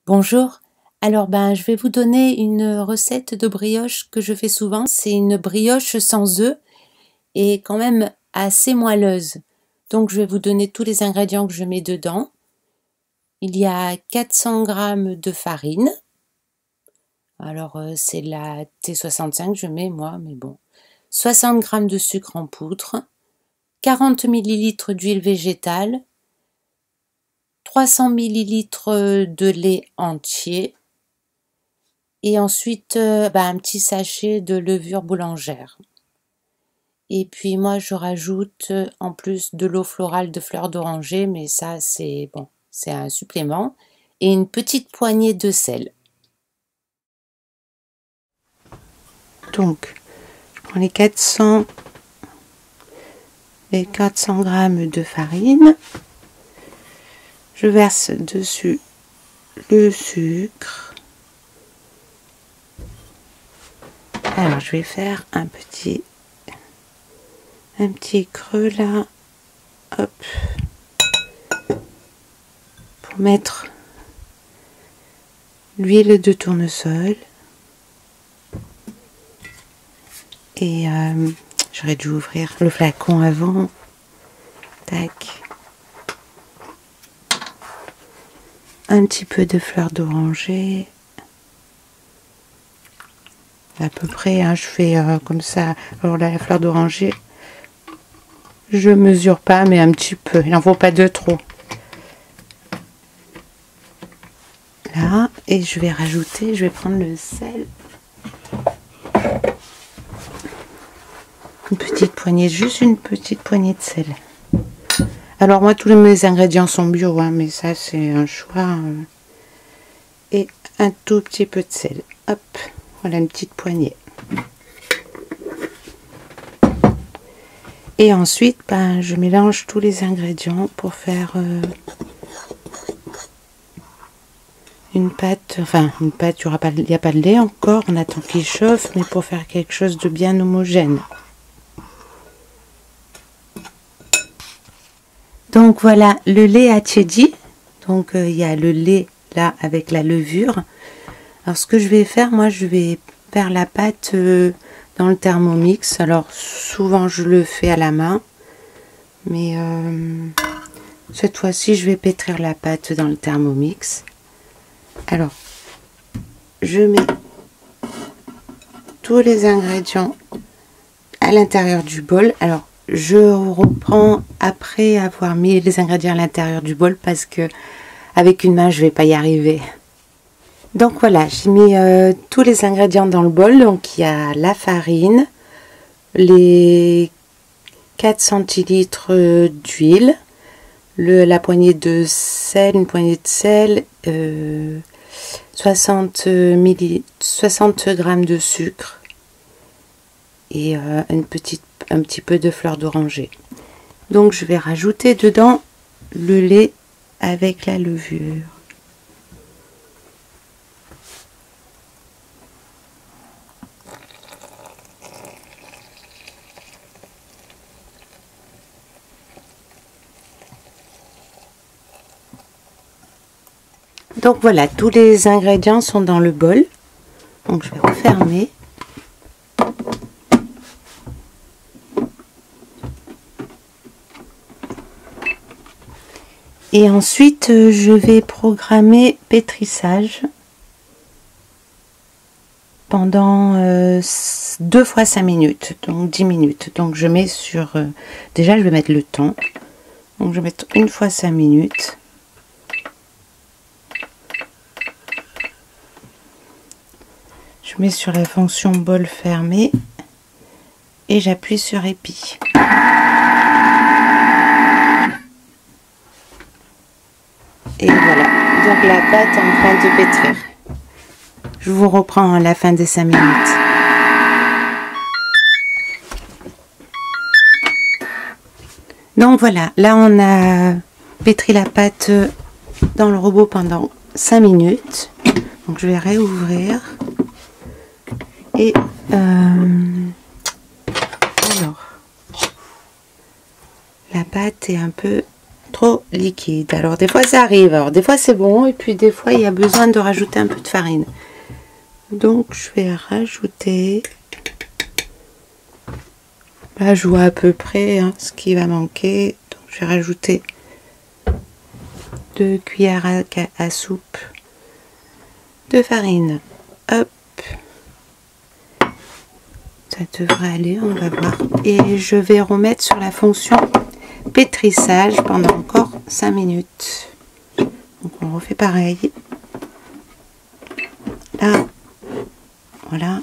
Bonjour. Alors je vais vous donner une recette de brioche que je fais souvent. C'est une brioche sans œufs et quand même assez moelleuse. Donc je vais vous donner tous les ingrédients que je mets dedans. Il y a 400 g de farine. Alors c'est la T65 que je mets moi, mais bon. 60 g de sucre en poudre. 40 ml d'huile végétale. 300 ml de lait entier. Et ensuite, un petit sachet de levure boulangère. Et puis moi, je rajoute en plus de l'eau florale de fleurs d'oranger, mais ça, c'est bon, c'est un supplément. Et une petite poignée de sel. Donc, je prends les 400 g de farine. Je verse dessus le sucre. Alors, je vais faire un petit creux là, hop, pour mettre l'huile de tournesol. Et j'aurais dû ouvrir le flacon avant. Tac. Un petit peu de fleurs d'oranger. À peu près, hein, je fais comme ça. Alors là, la fleur d'oranger, je mesure pas, mais un petit peu. Il n'en faut pas de trop. Là, et je vais rajouter, je vais prendre le sel. Une petite poignée, juste une petite poignée de sel. Alors moi, tous mes ingrédients sont bio, hein, mais ça, c'est un choix. Et un tout petit peu de sel. Hop. Voilà, une petite poignée. Et ensuite, je mélange tous les ingrédients pour faire une pâte. Enfin, une pâte, il n'y a pas de lait encore. On attend qu'il chauffe, mais pour faire quelque chose de bien homogène. Donc voilà, le lait a tiédi. Donc il y a le lait là avec la levure. Alors ce que je vais faire, moi je vais faire la pâte dans le Thermomix. Alors souvent je le fais à la main, mais cette fois-ci je vais pétrir la pâte dans le Thermomix. Alors je mets tous les ingrédients à l'intérieur du bol. Alors je reprends après avoir mis les ingrédients à l'intérieur du bol parce que avec une main je vais pas y arriver. Donc voilà, j'ai mis tous les ingrédients dans le bol. Donc il y a la farine, les 4 centilitres d'huile, la poignée de sel, une poignée de sel, 60 g de sucre et un petit peu de fleur d'oranger. Donc je vais rajouter dedans le lait avec la levure. Donc voilà, tous les ingrédients sont dans le bol. Donc je vais refermer. Et ensuite, je vais programmer pétrissage pendant 2 fois 5 minutes, donc 10 minutes. Donc je mets sur... déjà, je vais mettre le temps. Donc je vais mettre 1 fois 5 minutes. Je mets sur la fonction bol fermé et j'appuie sur épi. Et voilà, donc la pâte est en train de pétrir. Je vous reprends à la fin des 5 minutes. Donc voilà, là on a pétri la pâte dans le robot pendant 5 minutes. Donc je vais réouvrir. Et alors, la pâte est un peu trop liquide. Alors des fois ça arrive, alors des fois c'est bon et puis des fois il y a besoin de rajouter un peu de farine. Donc je vais rajouter, là je vois à peu près hein, ce qui va manquer. Donc je vais rajouter 2 cuillères à soupe de farine. Hop, ça devrait aller, on va voir. Et je vais remettre sur la fonction pétrissage pendant encore 5 minutes. Donc on refait pareil. Là, voilà,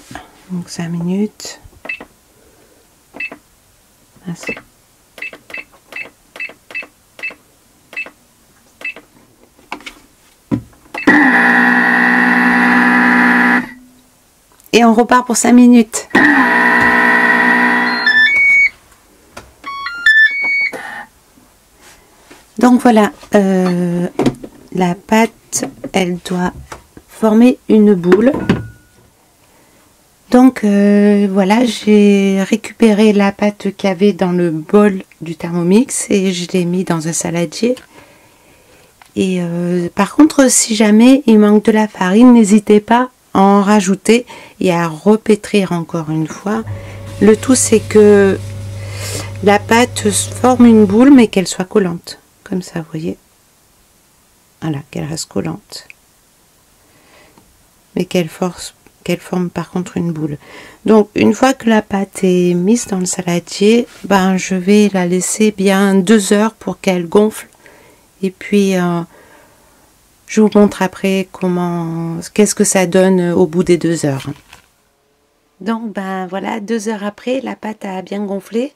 donc 5 minutes. Ainsi. Et on repart pour 5 minutes. Donc voilà, la pâte, elle doit former une boule. Donc voilà, j'ai récupéré la pâte qu'il y avait dans le bol du Thermomix et je l'ai mis dans un saladier. Et par contre, si jamais il manque de la farine, n'hésitez pas à en rajouter et à repétrir encore une fois. Le tout, c'est que la pâte forme une boule, mais qu'elle soit collante. Comme ça, vous voyez. Voilà, qu'elle reste collante. Mais qu'elle forme par contre une boule. Donc, une fois que la pâte est mise dans le saladier, ben, je vais la laisser bien 2 heures pour qu'elle gonfle. Et puis, je vous montre après qu'est-ce que ça donne au bout des 2 heures. Donc, ben voilà, 2 heures après, la pâte a bien gonflé.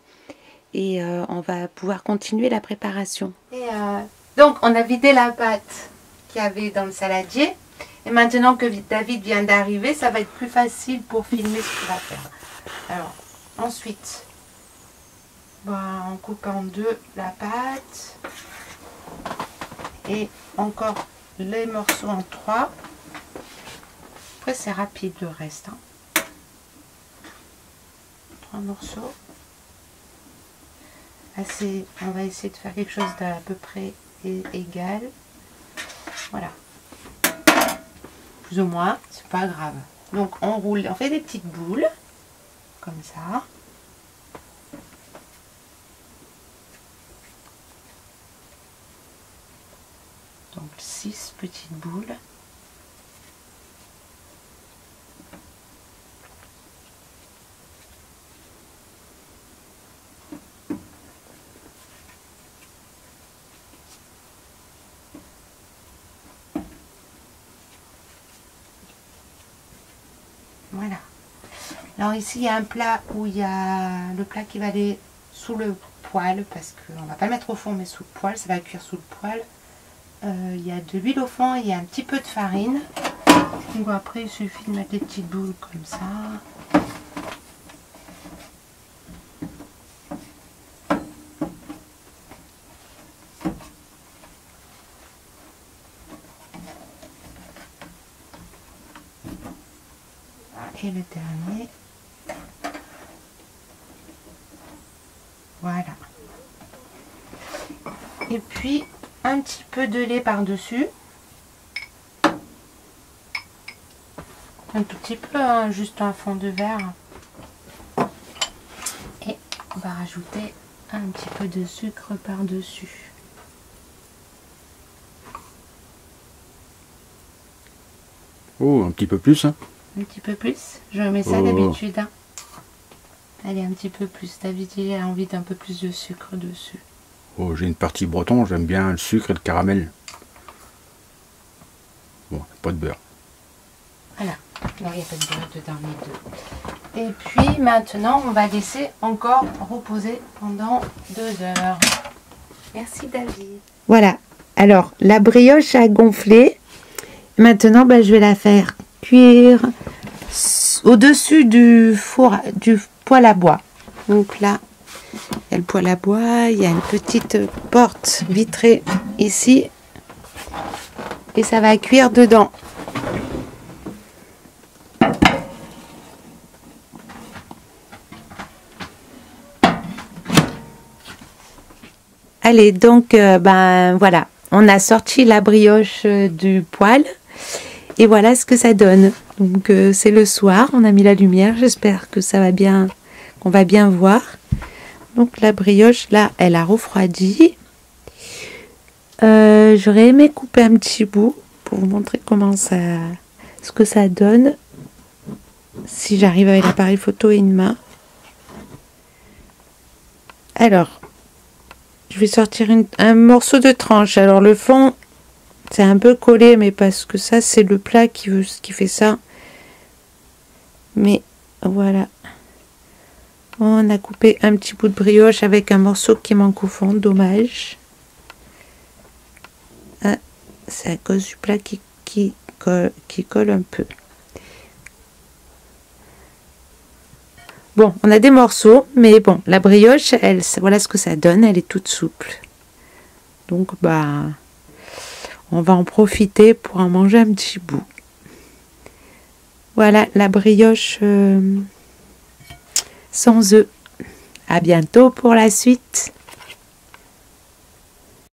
Et on va pouvoir continuer la préparation. Et donc on a vidé la pâte qu'il y avait dans le saladier. Et maintenant que David vient d'arriver, ça va être plus facile pour filmer ce qu'il va faire. Alors ensuite, on coupe en deux la pâte. Et encore les morceaux en 3. Après c'est rapide le reste. 3 morceaux. On va essayer de faire quelque chose d'à peu près égal. Voilà. Plus ou moins, c'est pas grave. Donc on roule, on fait des petites boules, comme ça. Donc 6 petites boules. Voilà. Alors ici il y a un plat où il y a le plat qui va aller sous le poêle parce qu'on va pas le mettre au fond mais sous le poêle, ça va cuire sous le poêle. Il y a de l'huile au fond, il y a un petit peu de farine. Donc après il suffit de mettre des petites boules comme ça. Et le dernier. Voilà. Et puis un petit peu de lait par-dessus. Un tout petit peu, hein, juste un fond de verre. Et on va rajouter un petit peu de sucre par-dessus. Oh, un petit peu plus, hein. Un petit peu plus. Je mets ça d'habitude. Hein. Allez, un petit peu plus. David, il a envie d'un peu plus de sucre dessus. Oh, j'ai une partie breton, j'aime bien le sucre et le caramel. Bon, pas de beurre. Voilà. Non, il n'y a pas de beurre dedans les deux. Et puis maintenant, on va laisser encore reposer pendant 2 heures. Merci David. Voilà. Alors, la brioche a gonflé. Maintenant, je vais la faire cuire au-dessus du poêle à bois. Donc là, il y a le poêle à bois, il y a une petite porte vitrée ici et ça va cuire dedans. Allez, donc, ben voilà, on a sorti la brioche du poêle et voilà ce que ça donne. Donc, c'est le soir, on a mis la lumière, j'espère que ça va bien, qu'on va bien voir. Donc, la brioche, là, elle a refroidi. J'aurais aimé couper un petit bout pour vous montrer ce que ça donne. Si j'arrive avec l'appareil photo et une main. Alors, je vais sortir un morceau de tranche. Alors le fond, c'est un peu collé, mais parce que ça, c'est le plat qui fait ça. Mais voilà. On a coupé un petit bout de brioche avec un morceau qui manque au fond. Dommage. Ah, c'est à cause du plat qui colle un peu. Bon, on a des morceaux, mais bon, la brioche, voilà ce que ça donne, elle est toute souple. Donc, bah, on va en profiter pour en manger un petit bout. Voilà, la brioche sans œufs. À bientôt pour la suite.